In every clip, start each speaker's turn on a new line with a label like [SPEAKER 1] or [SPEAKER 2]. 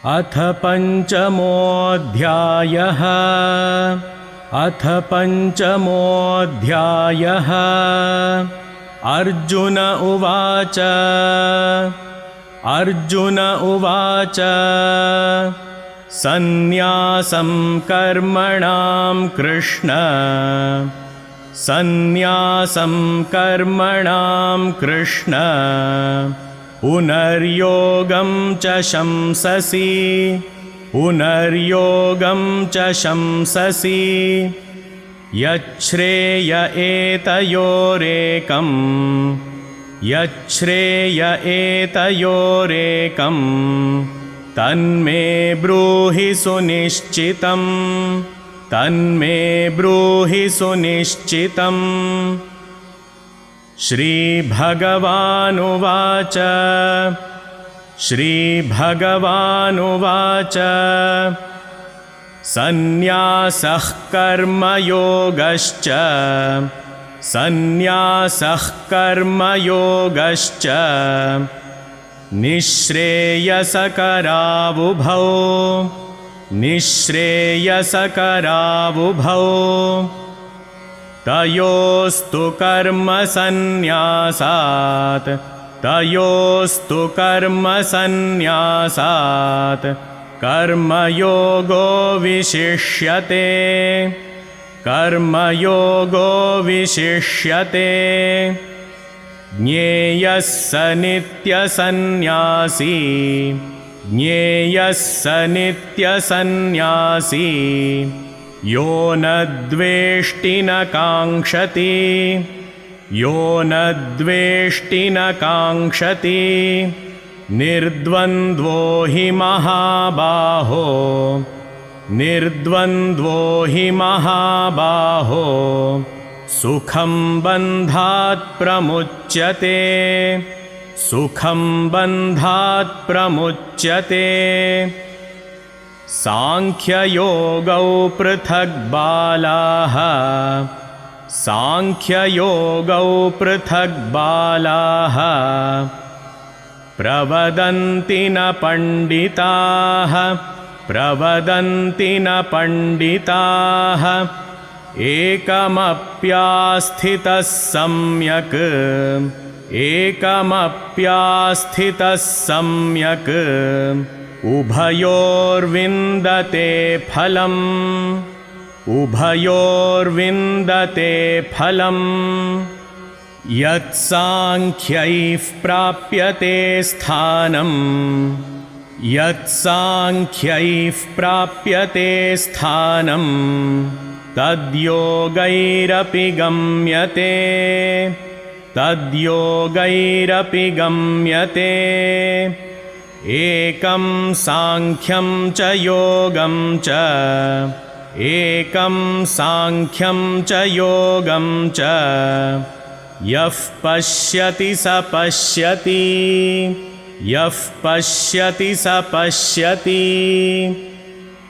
[SPEAKER 1] अथ पञ्चमोऽध्यायः। अथ पञ्चमोऽध्यायः। अर्जुन उवाच। अर्जुन उवाच। सन्न्यासं कर्मणां कृष्ण। सन्न्यासं कर्मणां कृष्ण। पुनर्योगं च शंससि। पुनर्योगं च शंससि। यच्छ्रेय एतयोरेकम्। यच्छ्रेय एतयोरेकम्। तन्मे ब्रूहि सुनिश्चितम्। तन्मे ब्रूहि सुनिश्चितम्। श्रीभगवानुवाच। श्रीभगवानुवाच। सन्न्यासः कर्मयोगश्च। सन्न्यासः कर्मयोगश्च। निःश्रेयसकरावुभौ। निःश्रेयसकरावुभौ। तयोस्तु कर्मसन्न्यासात्। तयोस्तु कर्मसन्न्यासात् कर्मयोगो विशिष्यते। कर्मयोगो विशिष्यते। ज्ञेयः स नित्यसन्न्यासी। ज्ञेयः स नित्यसन्न्यासी। यो न द्वेष्टि न काङ्क्षति। यो न द्वेष्टि न काङ्क्षति। निर्द्वन्द्वो हि महाबाहो। निर्द्वन्द्वो हि महाबाहो। सुखं बन्धात् प्रमुच्यते। सुखं बन्धात् प्रमुच्यते। सांख्ययोगौ पृथक् बालाः। सांख्ययोगौ पृथक् बालाः। प्रवदन्ति न पण्डिताः। प्रवदन्ति न पण्डिताः। एकमप्यास्थितः सम्यक्। एकमप्यास्थितः सम्यक्। उभयोर्विन्दते फलम्। उभयोर्विन्दते फलम्। यत्साङ्ख्यैः प्राप्यते स्थानम्। यत्साङ्ख्यैः प्राप्यते स्थानम्। तद्योगैरपि गम्यते। तद्योगैरपि गम्यते। एकं साङ्ख्यं च योगं च। एकं साङ्ख्यं च योगं च। यः पश्यति स पश्यति। यः पश्यति स पश्यति।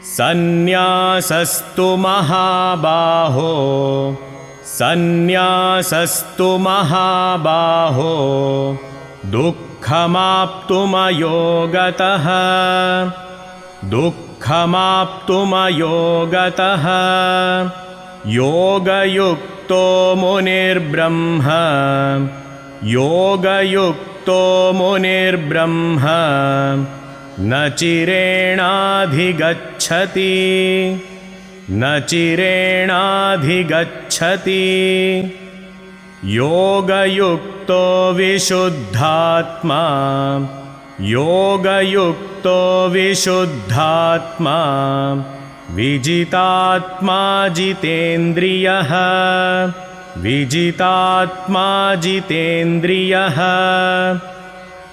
[SPEAKER 1] सन्न्यासस्तु महाबाहो। सन्न्यासस्तु महाबाहो। दुःखमाप्तुमयोगतः। दुःखमाप्तुमयोगतः। योगयुक्तो मुनिर्ब्रह्म। योगयुक्तो मुनिर्ब्रह्म। न चिरेणाधिगच्छति। न चिरेणाधिगच्छति। योगयुक्तो विशुद्धात्मा। योगयुक्तो विशुद्धात्मा। विजितात्मा जितेन्द्रियः। विजितात्मा जितेन्द्रियः।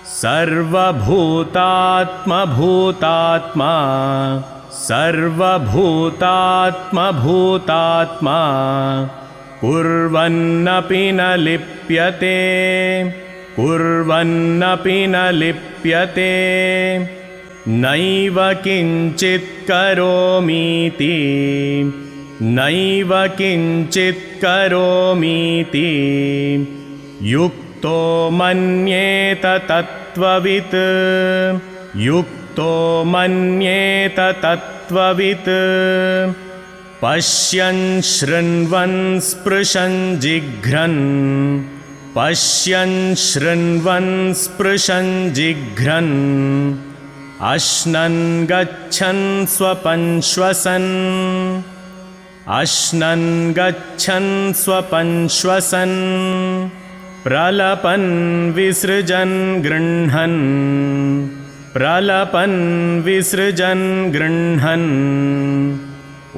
[SPEAKER 1] सर्वभूतात्मभूतात्मा। सर्वभूतात्मभूतात्मा। कुर्वन्नपि न लिप्यते। कुर्वन्नपि न लिप्यते। नैव किञ्चित् करोमीति। नैव किञ्चित् करोमीति। युक्तो मन्येत तत्त्ववित्। युक्तो युक्तो मन्येत तत्त्ववित् पश्यन् शृण्वन् स्पृशन् जिघ्रन् पश्यन् शृण्वन् स्पृशन् जिघ्रन् अश्नन् गच्छन् स्वपन् श्वसन् अश्नन् गच्छन् स्वपन् श्वसन् प्रलपन् विसृजन् गृह्णन् प्रलपन् विसृजन् गृह्णन्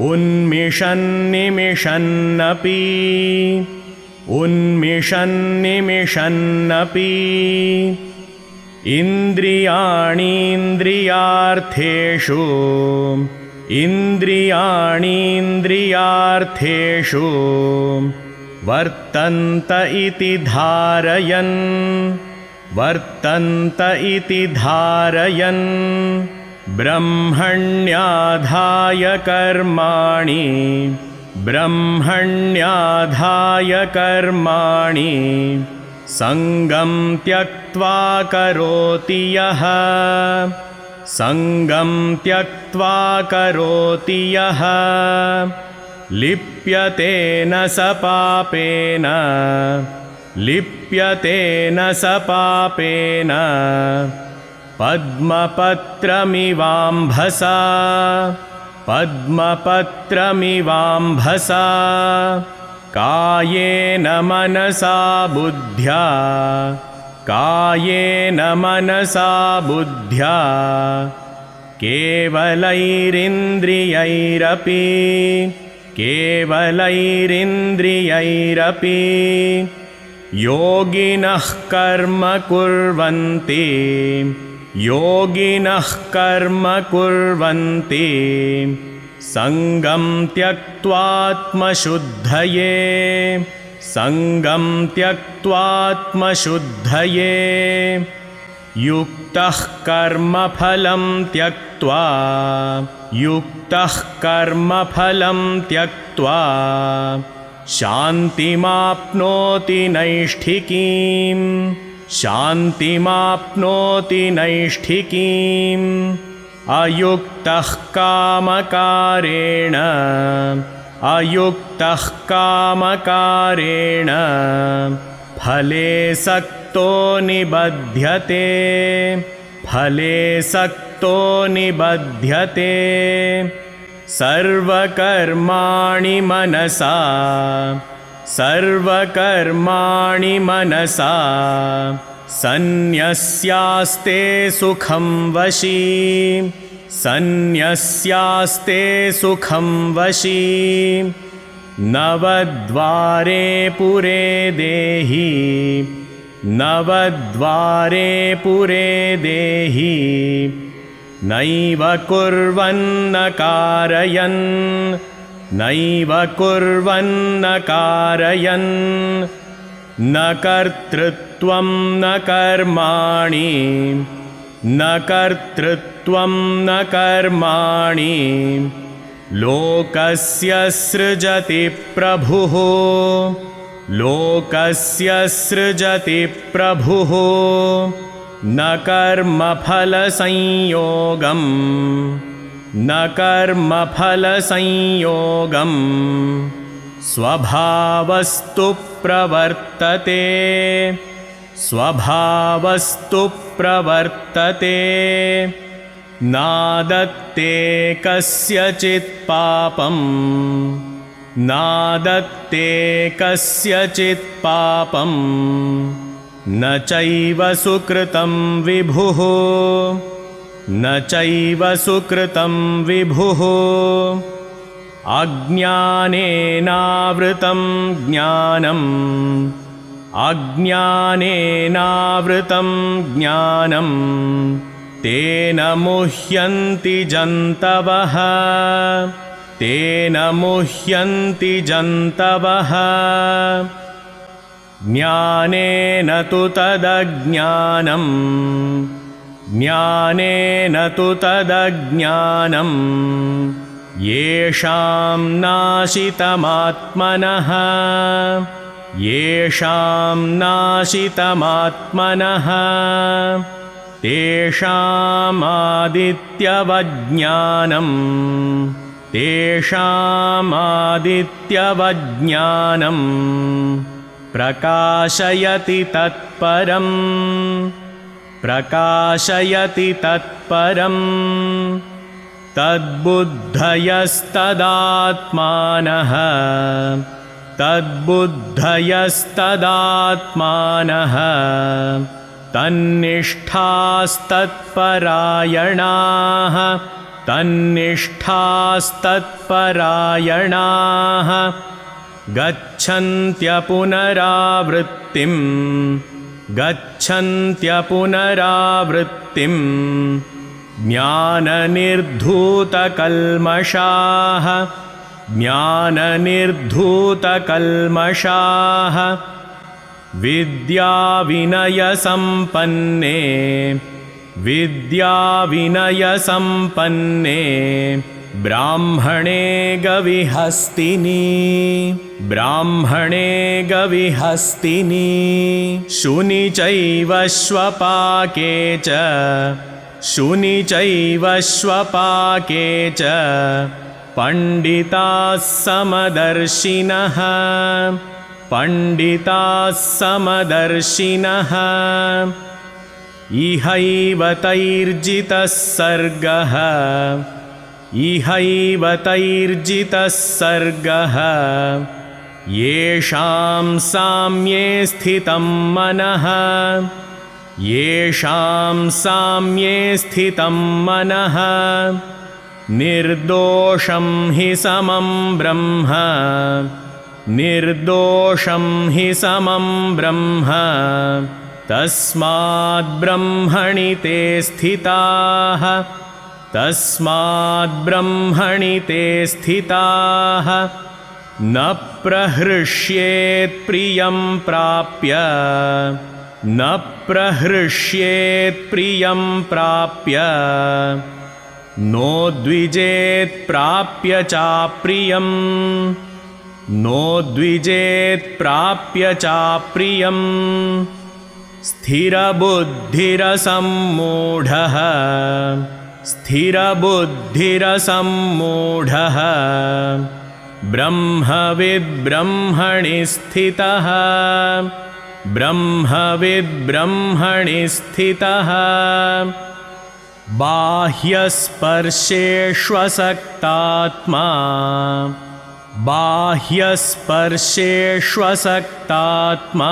[SPEAKER 1] उन्मिषन् निमिषन्नपि उन्मिषन् निमिषन्नपि इन्द्रियाणीन्द्रियार्थेषु इन्द्रियाणीन्द्रियार्थेषु वर्तन्त इति धारयन् वर्तन्त इति धारयन् ब्रह्मण्याधाय कर्माणि ब्रह्मण्याधाय कर्माणि सङ्गं त्यक्त्वा करोति यः सङ्गं त्यक्त्वा करोति यः लिप्यते न स पापेन लिप्यते न स पापेन पद्मपत्रमिवाम्भसा पद्मपत्रमिवाम्भसा कायेन मनसा बुद्ध्या कायेन मनसा बुद्ध्या केवलैरिन्द्रियैरपि केवलैरिन्द्रियैरपि योगिनः कर्म कुर्वन्ति योगिनः कर्म कुर्वन्ति सङ्गं त्यक्त्वात्मशुद्धये सङ्गं त्यक्त्वात्मशुद्धये युक्तः कर्मफलं त्यक्त्वा युक्तः कर्मफलं त्यक्त्वा शान्तिमाप्नोति नैष्ठिकीं शान्तिमाप्नोति नैष्ठिकीम् अयुक्तः कामकारेण अयुक्तः कामकारेण फले सक्तो निबध्यते फले सक्तो निबध्यते सर्वकर्माणि मनसा सर्वकर्माणि मनसा सन्न्यस्यास्ते सुखं वशी सन्न्यस्यास्ते सुखं वशी नवद्वारे पुरे देहि नवद्वारे पुरे देहि नैव कुर्वन्न कारयन् नैव कुर्वन्न कारयन् न कर्तृत्वं न कर्माणि न कर्तृत्वं न कर्माणि लोकस्य सृजति प्रभुः लोकस्य सृजति प्रभुः न कर्मफलसंयोगम् न कर्मफलसंयोगम् स्वभावस्तु प्रवर्तते स्वभावस्तु प्रवर्तते नादत्ते कस्यचित् पापं नादत्ते कस्यचित् पापं न चैव सुकृतं विभुः न चैव सुकृतं विभुः अज्ञानेनावृतं ज्ञानम् अज्ञानेनावृतं ज्ञानं तेन मुह्यन्ति जन्तवः तेन मुह्यन्ति जन्तवः ज्ञानेन तु तदज्ञानम् ज्ञानेन तु तदज्ञानम् येषां नाशितमात्मनः येषां नाशितमात्मनः तेषामादित्यवज्ञानं प्रकाशयति तत्परं तद्बुद्धयस्तदात्मानः तन्निष्ठास्तत्परायणाः गच्छन्त्यपुनरावृत्तिं ज्ञाननिर्धूतकल्मषाः विद्याविनयसम्पन्ने ब्राह्मणे गविहस्तिनि शुनि चैव श्वपाके च पंडिताः समदर्शिनः इहैव तैर्जितः सर्गः येषां साम्ये स्थितं मनः निर्दोषं हि समं ब्रह्म तस्माद्ब्रह्मणि ते स्थिताः न प्रहृष्येत् प्रियं प्राप्य नोद्विजेत् प्राप्य चाप्रियम् स्थिरबुद्धिरसम्मूढः ब्रह्मविद्ब्रह्मणि स्थितः बाह्यस्पर्शेष्वसक्तात्मा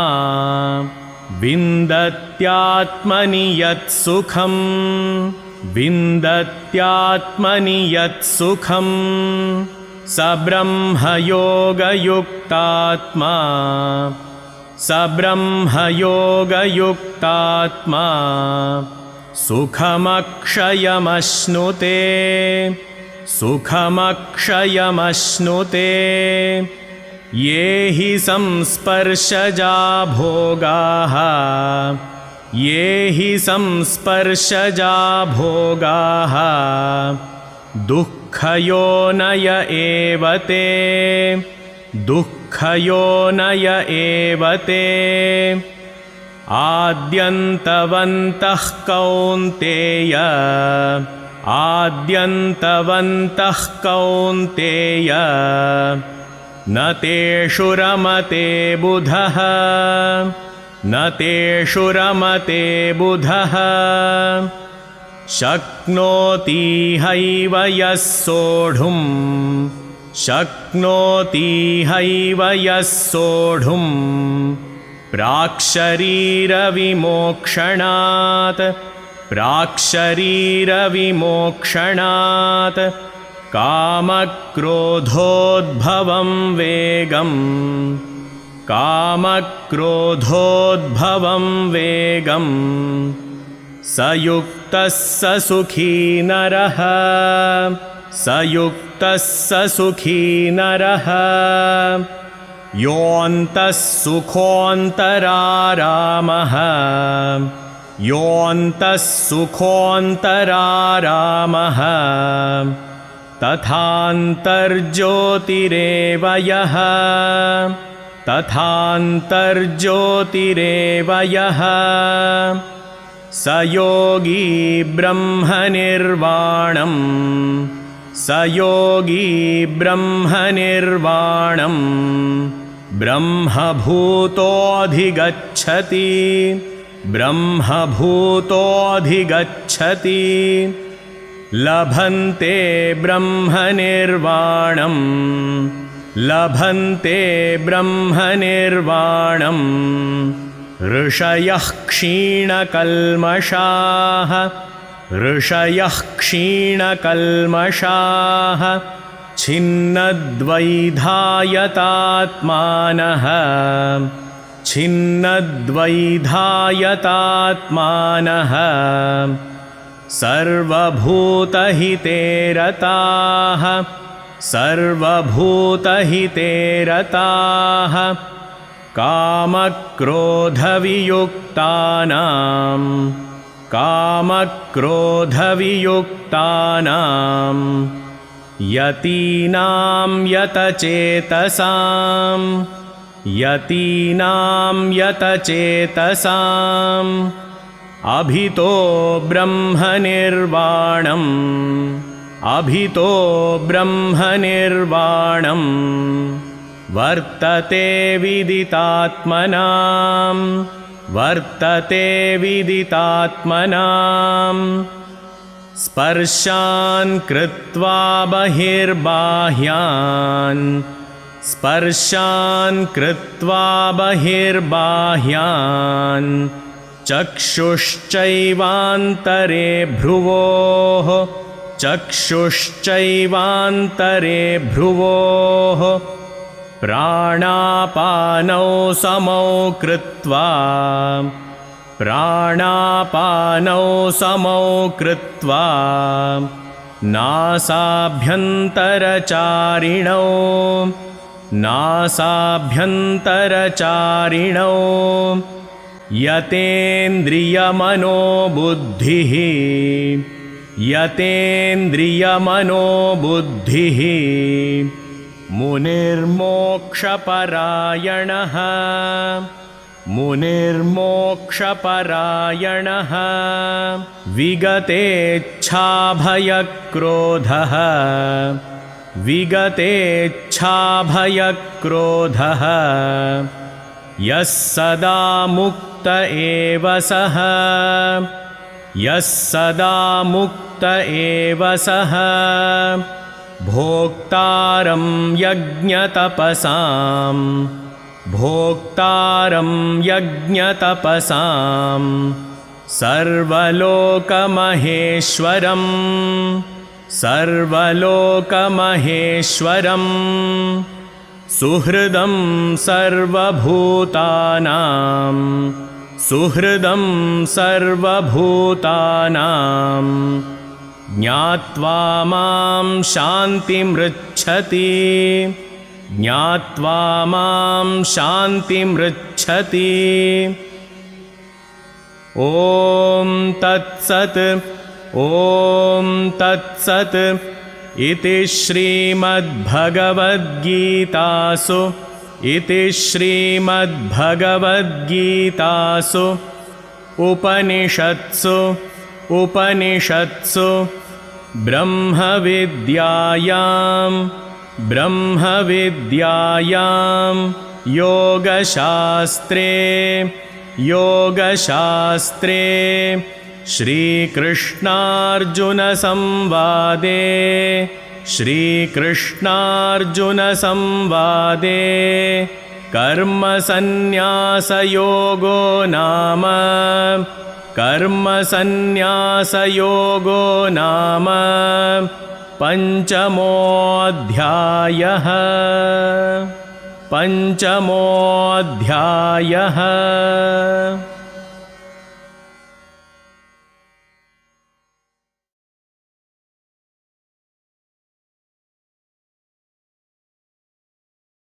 [SPEAKER 1] विन्दत्यात्मनि यत्सुखं स ब्रह्मयोगयुक्तात्मा सुखमक्षयमश्नुते ये हि संस्पर्शजा भोगाः दुःखयोनय एव ते आद्यन्तवन्तः कौन्तेय न तेषु रमते बुधः शक्नोतीहैव यः सोढुम् प्राक्शरीरविमोक्षणात् कामक्रोधोद्भवं वेगं स युक्तः स सुखी नरः योऽन्तः सुखोऽन्तरारामः तथान्तर्ज्योतिरेव यः स योगी ब्रह्मनिर्वाणम् स योगी ब्रह्मनिर्वाणम् ब्रह्मभूतोऽधिगच्छति ब्रह्मभूतोऽधिगच्छति लभन्ते ब्रह्मनिर्वाणम् लभन्ते ब्रह्मनिर्वाणम् ऋषयः क्षीणकल्मषाः ऋषयः क्षीणकल्मषाः छिन्नद्वैधायतात्मानः छिन्नद्वैधायतात्मानः सर्वभूतहिते रताः सर्वभूतहिते रताः कामक्रोधवियुक्तानां कामक्रोधवियुक्तानां यतीनां यतचेतसां यतीनां यतचेतसाम् अभितो ब्रह्मनिर्वाणम् अभितो ब्रह्मनिर्वाणम् वर्तते विदितात्मनां वर्तते विदितात्मनां स्पर्शान् कृत्वा बहिर्बाह्यान् स्पर्शान् कृत्वा बहिर्बाह्यान् चक्षुश्चैवान्तरे भ्रुवोः चक्षुश्चैवान्तरे भ्रुवोः प्राणापानौ समौ कृत्वा प्राणापानौ समौ कृत्वा नासाभ्यन्तरचारिणौ नासाभ्यन्तरचारिणौ यतेन्द्रियमनोबुद्धिः यतेन्द्रियमनोबुद्धिः मुनिर्मोक्षपरायणः मुनिर्मोक्षपरायणः विगतेच्छाभयक्रोधः विगतेच्छाभयक्रोधः यः सदा मुक्त एव सः यः सदा मुक्त एव सः भोक्तारं यज्ञतपसां भोक्तारं यज्ञतपसां सर्वलोकमहेश्वरं सर्वलोकमहेश्वरं सुहृदं सर्वभूतानां सुहृदं सर्वभूतानां ज्ञात्वा मां शान्तिमृच्छति ज्ञात्वा मां शान्तिमृच्छति ॐ तत्सत् ॐ तत्सत् इति श्रीमद्भगवद्गीतासु इति श्रीमद्भगवद्गीतासु उपनिषत्सु उपनिषत्सु ब्रह्मविद्यायां योगशास्त्रे योगशास्त्रे श्रीकृष्णार्जुनसंवादे श्रीकृष्णार्जुनसंवादे कर्मसन्न्यासयोगो नाम कर्मसन्न्यासयोगो नाम पञ्चमोऽध्यायः पञ्चमोऽध्यायः।